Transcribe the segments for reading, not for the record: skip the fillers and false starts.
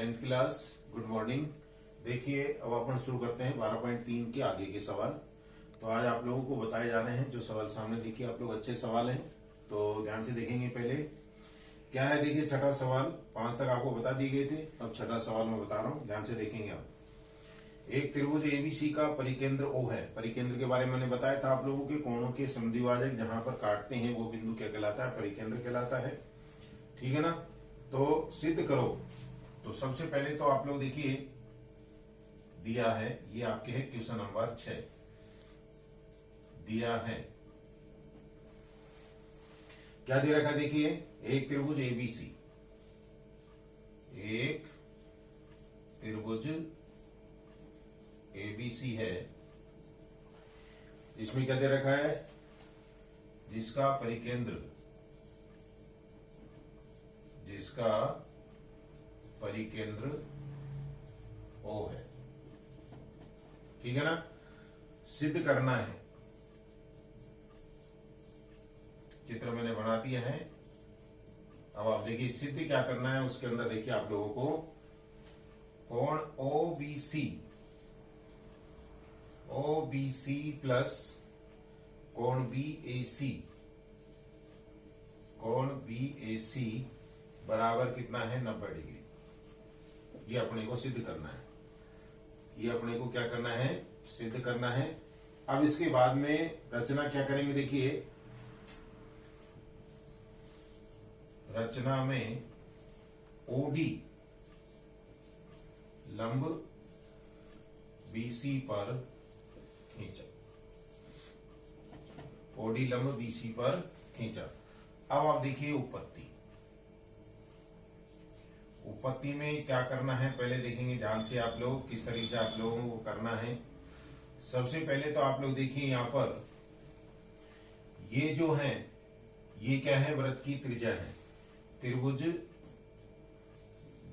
10th class good morning. देखिए अब अपन शुरू करते हैं 12.3 के आगे के सवाल। तो आज आप लोगों को बताए जा रहे हैं जो सवाल सामने देखिए आप लोग अच्छे सवाल हैं तो ध्यान से देखेंगे। पहले क्या है देखिए छठा सवाल, 5 तक आपको बता दिए गए थे, अब छठा सवाल मैं बता रहा हूँ, ध्यान से देखेंगे आप। एक त्रिभुज एबीसी का परिकेंद्र ओ है। परिकेंद्र के बारे में मैंने बताया था आप लोगों के, कोणों के समद्विभाजक जहां पर काटते हैं वो बिंदु क्या कहलाता है, परिकेंद्र कहलाता है। ठीक है ना। तो सिद्ध करो। तो सबसे पहले तो आप लोग देखिए दिया है, ये आपके है क्वेश्चन नंबर 6 दिया है। क्या दे रखा देखिए, एक त्रिभुज एबीसी, एक त्रिभुज एबीसी है जिसमें क्या दे रखा है, जिसका परिकेंद्र O है। ठीक है ना। सिद्ध करना है, चित्र मैंने बना दिया है। अब आप देखिए सिद्ध क्या करना है, उसके अंदर देखिए आप लोगों को कोण OBC प्लस कोण BAC बराबर कितना है, 90 डिग्री। ये अपने को सिद्ध करना है, ये अपने को क्या करना है, सिद्ध करना है। अब इसके बाद में रचना क्या करेंगे देखिए, रचना में OD लंब BC पर खींचा, OD लंब BC पर खींचा। अब आप देखिए उपपत्ति में क्या करना है पहले देखेंगे ध्यान से आप लोग, किस तरीके से आप लोगों को करना है। सबसे पहले तो आप लोग देखिए यहां पर ये जो है ये क्या है, वृत्त की त्रिज्या है। त्रिभुज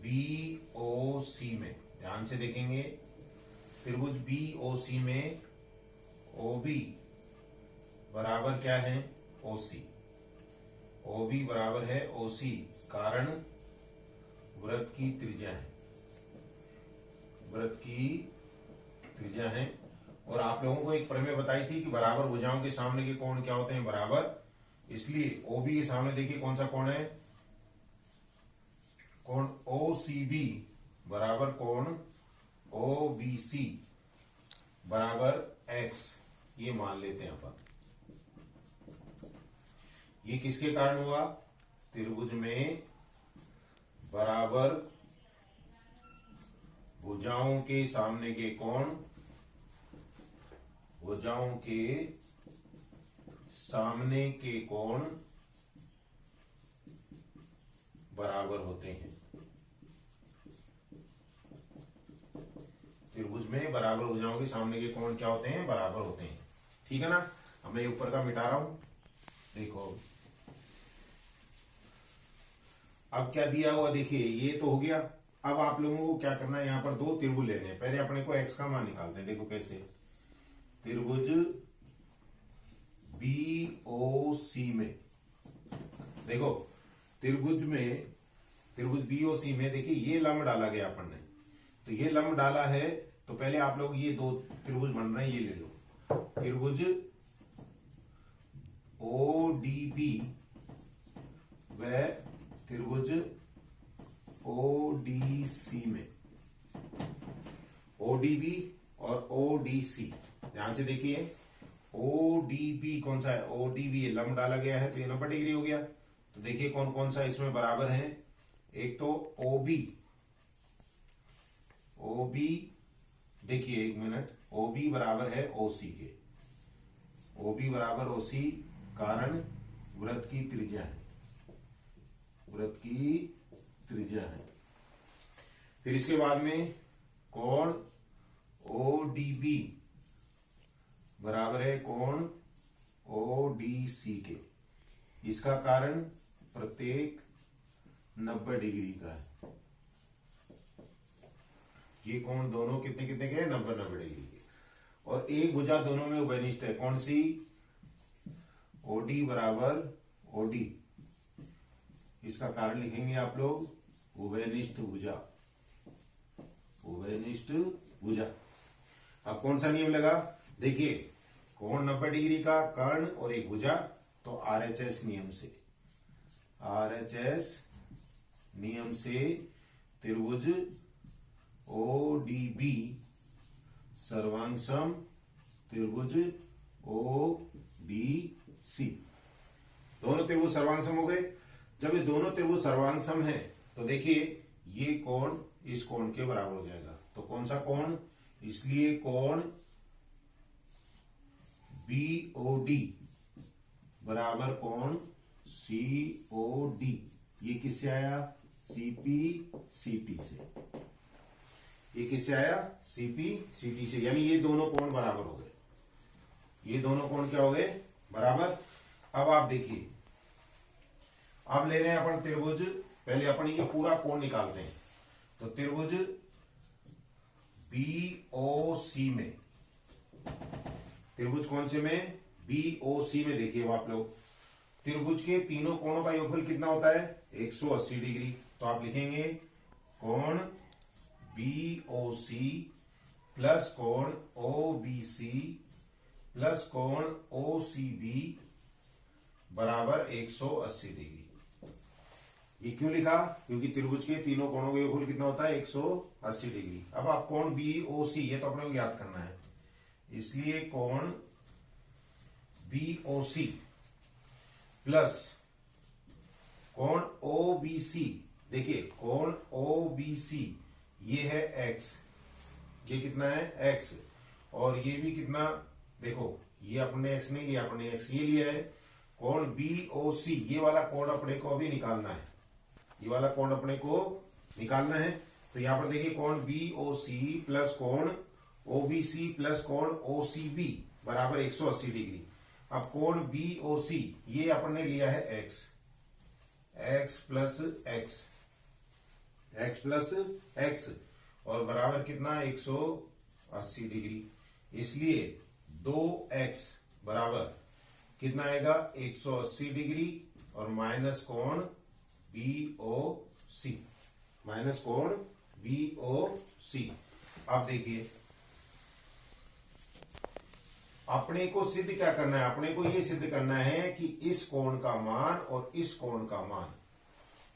BOC में ध्यान से देखेंगे, त्रिभुज BOC में OB बराबर क्या है, OC। OB बराबर है OC, कारण वृत्त की त्रिज्या है, वृत्त की त्रिज्या है। और आप लोगों को एक प्रमेय बताई थी कि बराबर भुजाओं के सामने के कोण क्या होते हैं, बराबर। इसलिए OB के सामने देखिए कौन सा कोण है, कोण OCB बराबर कोण OBC बराबर X, ये मान लेते हैं अपन। ये किसके कारण हुआ, त्रिभुज में बराबर भुजाओं के सामने के कोण, भुजाओं के सामने के कोण बराबर होते हैं। त्रिभुज में बराबर भुजाओं के सामने के कोण क्या होते हैं, बराबर होते हैं। ठीक है ना। अब मैं ऊपर का मिटा रहा हूं, देखो अब क्या दिया हुआ देखिए, ये तो हो गया। अब आप लोगों को क्या करना है, यहां पर दो त्रिभुज लेने हैं। पहले अपने को x का मान निकालते हैं। देखो कैसे, त्रिभुज BOC में देखो, त्रिभुज BOC में देखिए ये लंब डाला गया अपन ने, तो ये लंब डाला है। तो पहले आप लोग ये दो त्रिभुज बन रहे हैं, ये ले लो। त्रिभुज ODB व त्रिभुज ODC में, ODB और ODC ध्यान से देखिए। ODB कौन सा है, ODB ये लंब डाला गया है तो ये 90 डिग्री हो गया। तो देखिए कौन कौन सा इसमें बराबर है, एक तो OB देखिए एक मिनट, OB बराबर है OC के, OB बराबर OC, कारण वृत्त की त्रिज्या है, वृत्त की त्रिज्या है। फिर इसके बाद में कोण ODB बराबर है कोण ODC के, इसका कारण प्रत्येक 90 डिग्री का है। ये कोण दोनों कितने कितने के हैं, 90 डिग्री के। और एक भुजा दोनों में उभयनिष्ठ है, कौन सी, OD बराबर OD, इसका कारण लिखेंगे आप लोग उभयनिष्ठ भुजा, उभयनिष्ठ भुजा। अब कौन सा नियम लगा, देखिए कोण 90 डिग्री का कर्ण और एक भुजा, तो आरएचएस नियम से, आरएचएस नियम से त्रिभुज ओडीबी सर्वांगसम त्रिभुज ओबीसी। दोनों त्रिभुज सर्वांगसम हो गए। जब ये दोनों त्रिभुज सर्वांगसम है तो देखिए ये कोण इस कोण के बराबर हो जाएगा। तो कौन सा कोण, इसलिए कोण बीओडी बराबर कोण सीओडी। ये किससे आया, सीपी सीटी से। ये किससे आया, सीपी सीटी से, यानी ये दोनों कोण बराबर हो गए। ये दोनों कोण क्या हो गए, बराबर। अब आप देखिए, अब ले रहे हैं अपन त्रिभुज, पहले अपन ये पूरा कोण निकालते हैं। तो त्रिभुज बीओसी में, त्रिभुज कौन से में, बीओसी में, देखिए आप लोग त्रिभुज के तीनों कोणों का योगफल कितना होता है, 180 डिग्री। तो आप लिखेंगे कोण बीओसी प्लस कोण ओबीसी प्लस कोण ओसीबी बराबर 180 डिग्री। ये क्यों लिखा, क्योंकि त्रिभुज के तीनों कोणों का योगफल कितना होता है, 180 डिग्री। अब आप कोण बीओसी, ये तो अपने को याद करना है, इसलिए कोण बीओसी प्लस कोण ओबीसी, देखिए कोण ओबीसी ये है x, ये कितना है x, और ये भी कितना, देखो ये अपने x नहीं लिया, अपने x ये लिया है। कोण बीओसी, ये वाला कोण अपने को अभी निकालना है, ये वाला कोण अपने को निकालना है। तो यहां पर देखिए कोण बीओसी प्लस कोण ओबीसी प्लस कोण ओसीबी बराबर 180 डिग्री। अब कोण बीओसी ये अपन ने लिया है x, x plus x, x plus x, और बराबर कितना, 180 डिग्री। इसलिए 2x बराबर कितना आएगा, 180 डिग्री, और माइनस कोण बीओसी, माइनस कोण बीओसी। अब देखिए अपने को सिद्ध क्या करना है, अपने को यह सिद्ध करना है कि इस कोण का मान और इस कोण का मान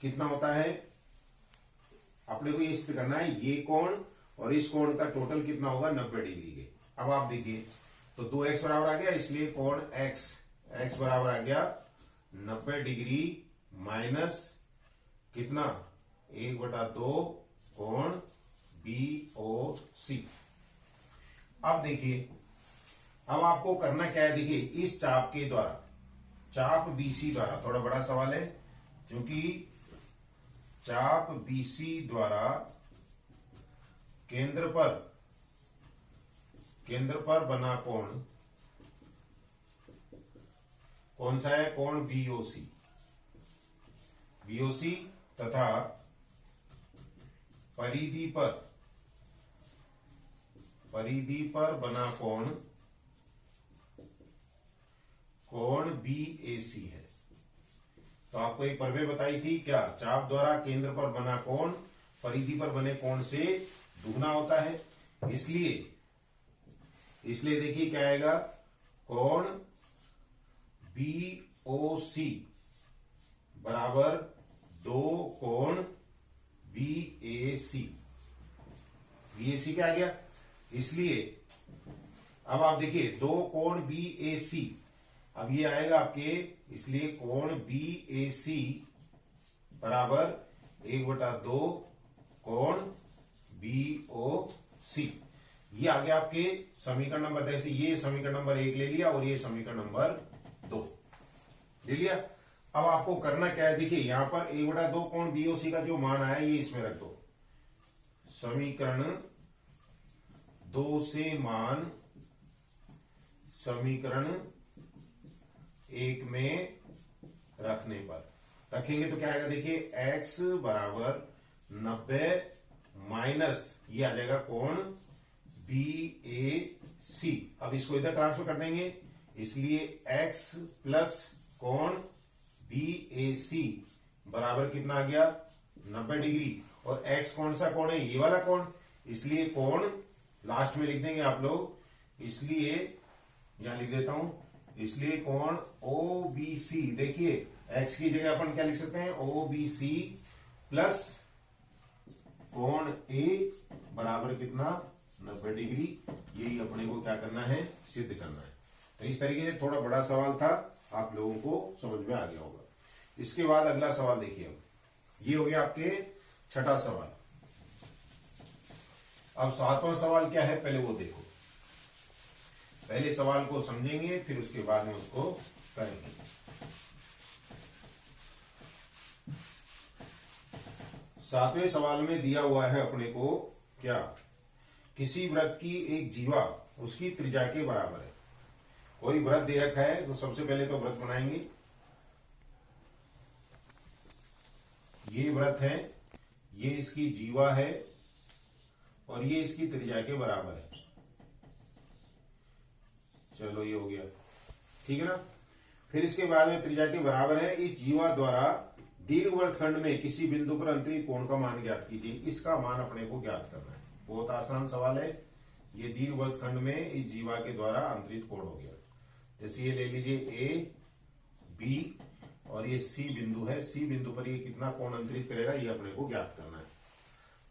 कितना होता है। अपने को यह सिद्ध करना है ये कोण और इस कोण का टोटल कितना होगा, 90 डिग्री के। अब आप देखिए तो 2x बराबर आ गया, इसलिए कोण x बराबर आ गया 90 डिग्री माइनस कितना, 1/2 कोण बीओसी। अब देखिए, अब आपको करना क्या है, देखिए इस चाप के द्वारा, चाप बीसी द्वारा, थोड़ा बड़ा सवाल है क्योंकि चाप बीसी द्वारा केंद्र पर बना कोण कौन सा है, कोण बीओसी, बीओसी तथा परिधि पर बना कोण बीएसी है। तो आपको एक प्रमेय बताई थी क्या, चाप द्वारा केंद्र पर बना कोण परिधि पर बने कोण से दुगना होता है। इसलिए देखिए क्या आएगा, कोण बीओसी बराबर 2 कोण बीएसी। बीएसी क्या आ गया, इसलिए अब आप देखिए 2 कोण बीएसी, अब ये आएगा आपके, इसलिए कोण बीएसी बराबर 1/2 कोण बीओसी। ये आ गया आपके समीकरण नंबर, जैसे ये समीकरण नंबर 1 ले लिया और ये समीकरण नंबर 2 ले लिया। अब आपको करना क्या है, देखिए यहां पर 1/2 कोण बीओसी का जो मान आया ये इसमें रख दो, समीकरण 2 से मान समीकरण 1 में रखने पर रखेंगे तो क्या आएगा, देखिए x बराबर 90 माइनस ये आ जाएगा कोण BAC। अब इसको इधर ट्रांसफर कर देंगे, इसलिए x प्लस कोण BAC बराबर कितना आ गया, 90 डिग्री। और x कौन सा कोण है, ये वाला कोण, इसलिए कोण लास्ट में लिख देंगे आप लोग, इसलिए यहां लिख देता हूं, इसलिए कोण OBC, देखिए x की जगह अपन क्या लिख सकते हैं, OBC प्लस कोण A बराबर कितना, 90 डिग्री। यही अपने को क्या करना है, सिद्ध करना है। तो इस तरीके से थोड़ा बड़ा सवाल था, आप लोगों को समझ में आ गया होगा। इसके बाद अगला सवाल देखिए, अब ये हो गया आपके छठा सवाल। अब सातवां सवाल क्या है पहले वो देखो, पहले सवाल को समझेंगे फिर उसके बाद में उसको करेंगे। सातवें सवाल में दिया हुआ है अपने को क्या, किसी वृत्त की एक जीवा उसकी त्रिज्या के बराबर है। कोई वृत्त दे रखा है तो सबसे पहले तो वृत्त बनाएंगे। ये वृत्त है, ये इसकी जीवा है और ये इसकी त्रिज्या के बराबर है। चलो ये हो गया, ठीक है ना। फिर इसके बाद में त्रिज्या के बराबर है, इस जीवा द्वारा दीर्घवृत्तखंड में किसी बिंदु पर अंतरित कोण का मान ज्ञात कीजिए। इसका मान अपने को ज्ञात करना है, बहुत आसान सवाल है। ये दीर्घवृत्तखंड में इस जीवा के द्वारा अंतरित कोण हो गया। जैसे ये ले लीजिए A B और ये C बिंदु है, C बिंदु पर ये कितना कोण अंतरित करेगा, ये अपने को ज्ञात करना है।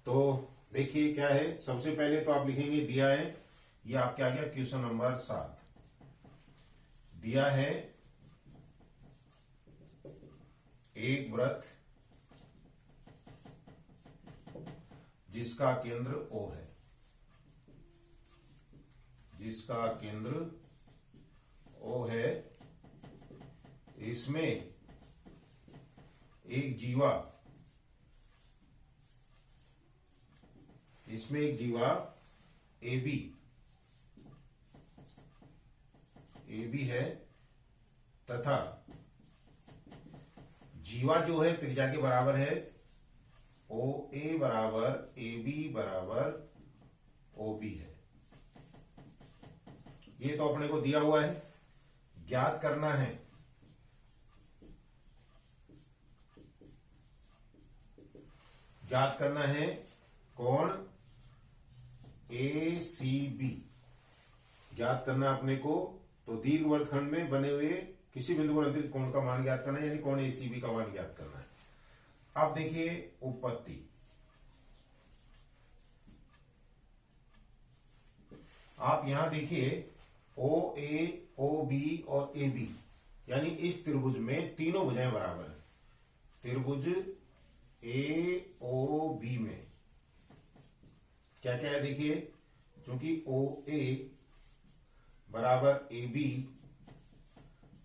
तो देखिए क्या है, सबसे पहले तो आप लिखेंगे दिया है, ये आपके आ गया क्वेश्चन नंबर 7। दिया है एक वृत्त जिसका केंद्र O है, जिसका केंद्र O है, इसमें एक जीवा, इसमें एक जीवा AB है तथा जीवा जो है त्रिज्या के बराबर है, OA बराबर AB बराबर OB है। ये तो अपने को दिया हुआ है, ज्ञात करना है कोण ACB ज्ञात करना अपने को। तो दीर्घवृत्तखंड में बने हुए किसी बिंदु पर अंतरित कोण का मान ज्ञात करना है, यानी कोण ACB का मान ज्ञात करना है। अब देखिए उत्पत्ति, आप यहां देखिए OA OB और AB, यानी इस त्रिभुज में तीनों भुजाएं बराबर हैं। त्रिभुज AOB में क्या क्या है देखिए, क्योंकि OA बराबर AB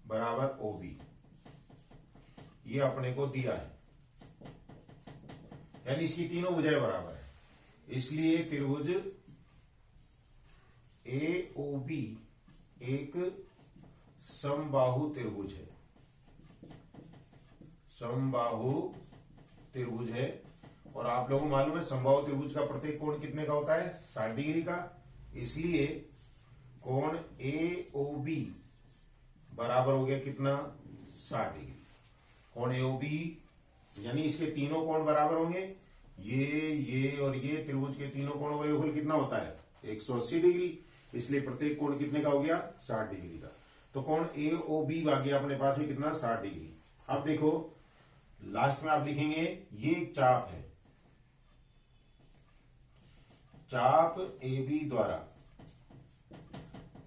बराबर OB ये अपने को दिया है, यानी इसकी तीनों भुजाएं बराबर है। इसलिए त्रिभुज AOB एक समबाहु त्रिभुज है, समबाहु त्रिभुज है। और आप लोगों को मालूम है समबाहु त्रिभुज का प्रत्येक कोण कितने का होता है, 60 डिग्री का। इसलिए कोण AOB बराबर हो गया कितना, 60 डिग्री। कोण AOB यानी इसके तीनों कोण बराबर होंगे, ये और ये त्रिभुज के तीनों कोणों का योगफल कितना होता है, 180 डिग्री। इसलिए प्रत्येक कोण कितने का हो गया, 60 डिग्री का। तो कोण AOB आ गया अपने पास में कितना, 60 डिग्री। अब देखो लास्ट में आप लिखेंगे ये एक चाप है, चाप AB द्वारा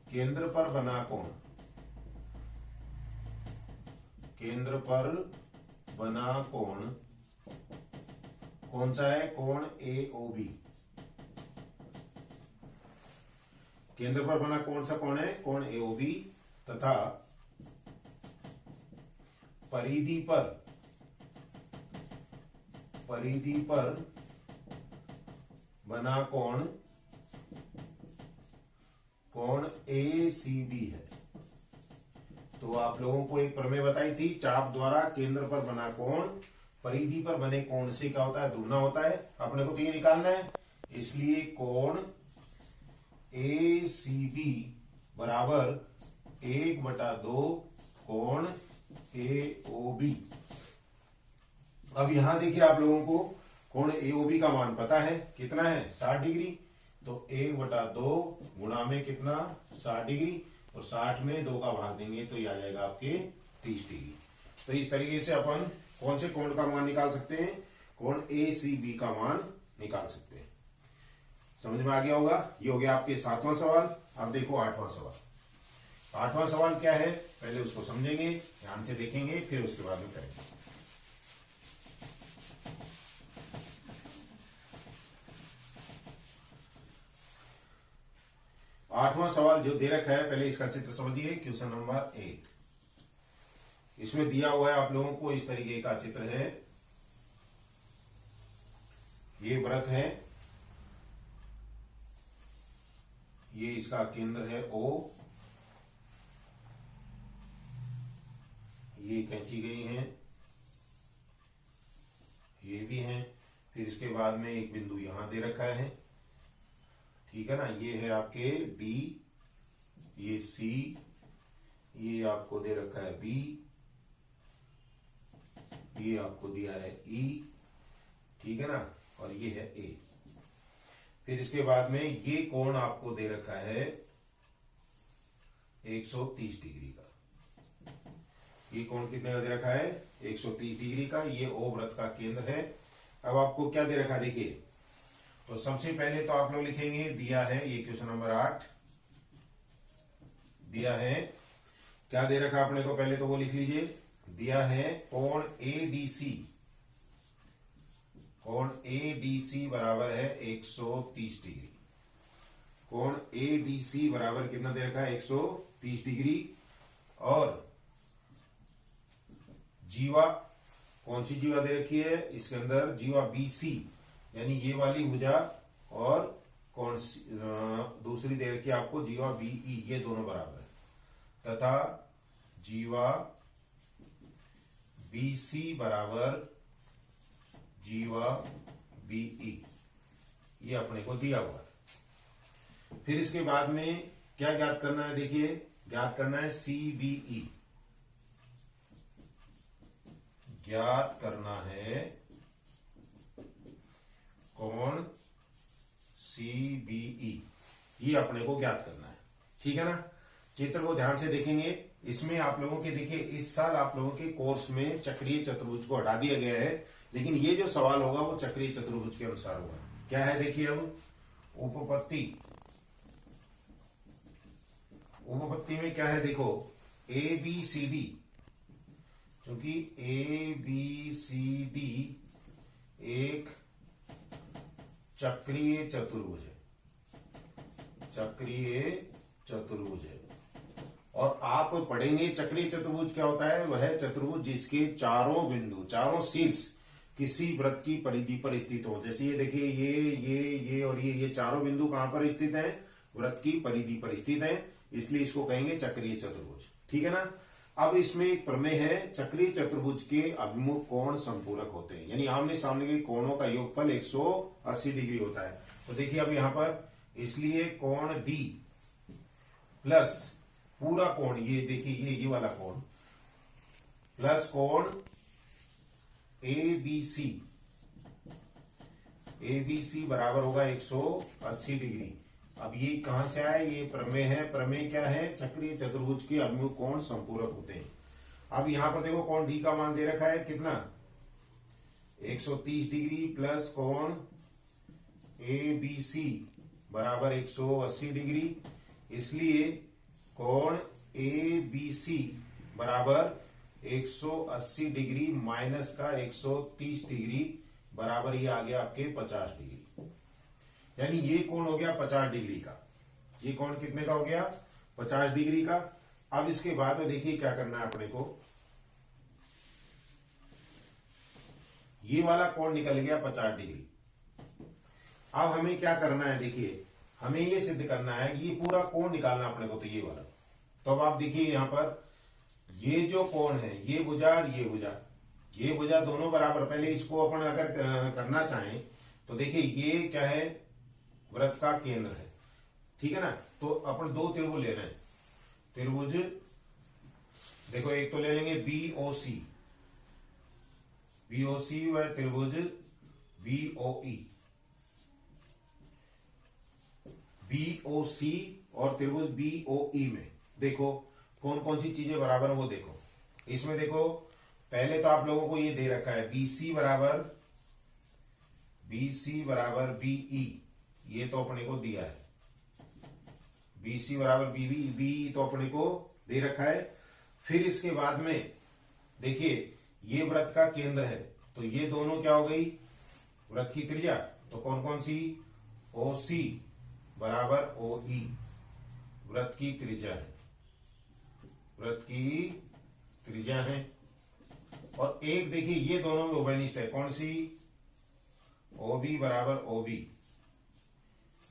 केंद्र पर बना कोण, केंद्र पर बना कोण कौन सा है, कोण AOB। केंद्र पर बना कौन सा कोण है, कोण AOB तथा परिधि पर बना कोण ACB है। तो आप लोगों को एक प्रमेय बताई थी, चाप द्वारा केंद्र पर बना कोण परिधि पर बने कोण से क्या होता है, दुगना होता है। अपने को तो ये निकालना है, इसलिए कोण ACB बराबर 1/2 कोण AOB। अब यहां देखिए आप लोगों को कोण एओबी का मान पता है कितना है 60 डिग्री, तो 1/2 गुणा में कितना 60 डिग्री, और 60 में 2 का भाग देंगे तो ये आ जाएगा आपके 30 डिग्री। तो इस तरीके से अपन कौन से कोण का मान निकाल सकते हैं, कोण ACB का मान निकाल सकते हैं। समझ में आ गया होगा। ये हो गया आपके 7वां सवाल। अब देखो 8वां सवाल। 8वां सवाल क्या है, पहले उसको समझेंगे, ध्यान से देखेंगे, फिर उसके बाद में करेंगे। 8वां सवाल जो दे रखा है, पहले इसका चित्र समझिए। क्वेश्चन नंबर 8, इसमें दिया हुआ है आप लोगों को इस तरीके का चित्र है। ये व्रत है, ये इसका केंद्र है O, ये कैंची गई है, ये भी है, फिर इसके बाद में एक बिंदु यहां दे रखा है, ठीक है ना। ये है आपके D, ये C, ये आपको दे रखा है B, ये आपको दिया है E, ठीक है ना, और ये है A। फिर इसके बाद में ये कोण आपको दे रखा है 130 डिग्री का। ये कोण कितने का दे रखा है 130 डिग्री का। ये O व्रत का केंद्र है। अब आपको क्या दे रखा है देखिए, तो सबसे पहले तो आप लोग लिखेंगे, दिया है ये क्वेश्चन नंबर 8 दिया है, क्या दे रखा अपने को, पहले तो वो लिख लीजिए। दिया है कोण ADC, कोण ADC बराबर है 130 डिग्री। कोण ADC बराबर कितना दे रखा है 130 डिग्री। और जीवा, कौन सी जीवा दे रखी है इसके अंदर, जीवा BC, यानी ये वाली भुजा, और कौन सी दूसरी दे रखी है आपको जीवा BE, ये दोनों बराबर है, तथा जीवा BC बराबर जीवा BE, ये अपने को दिया हुआ है। फिर इसके बाद में क्या ज्ञात करना है, देखिए ज्ञात करना है CBE, ज्ञात करना है कोण CBE, ये अपने को ज्ञात करना है, ठीक है ना। चित्र को ध्यान से देखेंगे। इसमें आप लोगों के देखिए, इस साल आप लोगों के कोर्स में चक्रीय चतुर्भुज को हटा दिया गया है, लेकिन ये जो सवाल होगा वो चक्रीय चतुर्भुज के अनुसार होगा। क्या है देखिए, अब उपपत्ति में क्या है देखो, ABCD, क्योंकि ABCD एक चक्रीय चतुर्भुज है, चक्रीय चतुर्भुज है। और आप पढ़ेंगे चक्रीय चतुर्भुज क्या होता है, वह चतुर्भुज जिसके चारों बिंदु, चारों शीर्ष किसी वृत्त की परिधि पर स्थित हो। जैसे ये देखिए, ये और ये चारों बिंदु कहां पर स्थित हैं, वृत्त की परिधि पर स्थित हैं, इसलिए इसको कहेंगे चक्रीय चतुर्भुज, ठीक है ना। अब इसमें एक प्रमेय है, चक्रीय चतुर्भुज के अभिमुख कोण संपूरक होते हैं, यानी आमने सामने के कोणों का योगफल 180 डिग्री होता है। तो देखिए अब यहां पर, इसलिए कोण D प्लस पूरा कोण, ये देखिए ये वाला कोण, प्लस कोण ABC बराबर होगा 180 डिग्री। अब ये कहां से आया, ये प्रमेय है। प्रमेय क्या है, चक्रीय चतुर्भुज के अभिमुख कोण संपूरक होते हैं। अब यहां पर देखो कोण D का मान दे रखा है कितना 130 डिग्री, प्लस कोण ABC बराबर 180 डिग्री। इसलिए कोण ABC बराबर 180 डिग्री माइनस का 130 डिग्री बराबर ये आ गया आपके 50 डिग्री, यानी ये कोण हो गया 50 डिग्री का। ये कोण कितने का हो गया 50 डिग्री का। अब इसके बाद में देखिए क्या करना है अपने को, ये वाला कोण निकल गया 50 डिग्री। अब हमें क्या करना है, देखिए हमें ये सिद्ध करना है कि ये पूरा कोण निकालना अपने को, तो ये वाला। तो अब आप देखिए यहां पर ये जो कोण है, ये भुजा और ये भुजा दोनों बराबर। पहले इसको अपन अगर करना चाहें तो देखिए ये क्या है, वृत्त का केंद्र है, ठीक है ना। तो अपन दो त्रिभुज ले रहे हैं, त्रिभुज देखो, एक तो ले लेंगे BOC, वह त्रिभुज BOE, BOC और त्रिभुज BOE में देखो कौन कौन सी चीजें बराबर है वो देखो। इसमें देखो पहले तो आप लोगों को ये दे रखा है BC बराबर BE, ये तो अपने को दिया है। BC बराबर BE तो अपने को दे रखा है। फिर इसके बाद में देखिए ये वृत्त का केंद्र है, तो ये दोनों क्या हो गई वृत्त की त्रिज्या। तो कौन कौन सी, OC बराबर OE वृत्त की त्रिज्या है, वृत्त की त्रिज्या है। और एक देखिए ये दोनों में उभयनिष्ठ है, कौन सी, OB बराबर OB,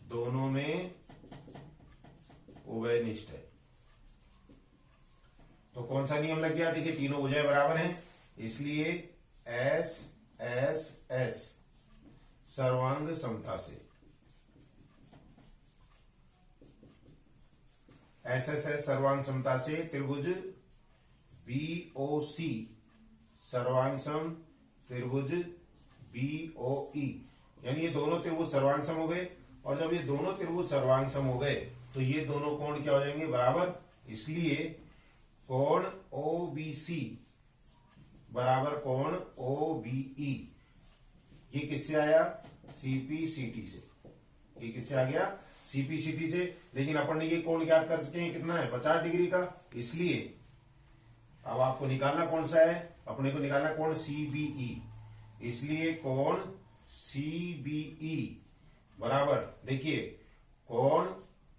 दोनों में उभयनिष्ठ है। तो कौन सा नियम लग गया, देखिए तीनों भुजाएं बराबर हैं, इसलिए S S S सर्वांग समता से, SSS सर्वांग समता से त्रिभुज BOC सर्वांग सम त्रिभुज BOE, यानी ये दोनों त्रिभुज सर्वांग सम हो गए। और जब ये दोनों त्रिभुज सर्वांग सम हो गए तो ये दोनों कोण क्या हो जाएंगे, बराबर। इसलिए कोण OBC बराबर कोण OBE, ये किससे आया, CPCT से। ये किससे आ गया, CPCT से। लेकिन अपन ने ये कोण ज्ञात कर सके हैं कितना है, 50 डिग्री का। इसलिए अब आपको निकालना कौन सा है, अपने को निकालना कोण CBE। इसलिए कोण CBE बराबर देखिए कोण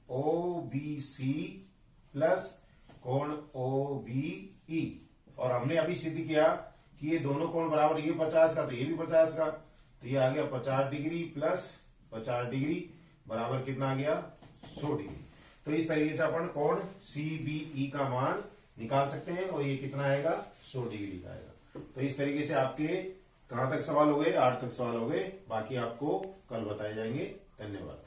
OBC प्लस कोण OBE। और हमने अभी सिद्ध किया कि ये दोनों कोण बराबर, ये 50 का तो ये भी 50 का, तो ये आ गया 50 डिग्री प्लस 50 डिग्री बराबर कितना आ गया, 100 डिग्री। तो इस तरीके से अपन कोण CBE का मान निकाल सकते हैं और ये कितना आएगा, 100 डिग्री का आएगा। तो इस तरीके से आपके कहां तक सवाल हो गए, 8 तक सवाल हो गए, बाकी आपको कल बताए जाएंगे। धन्यवाद।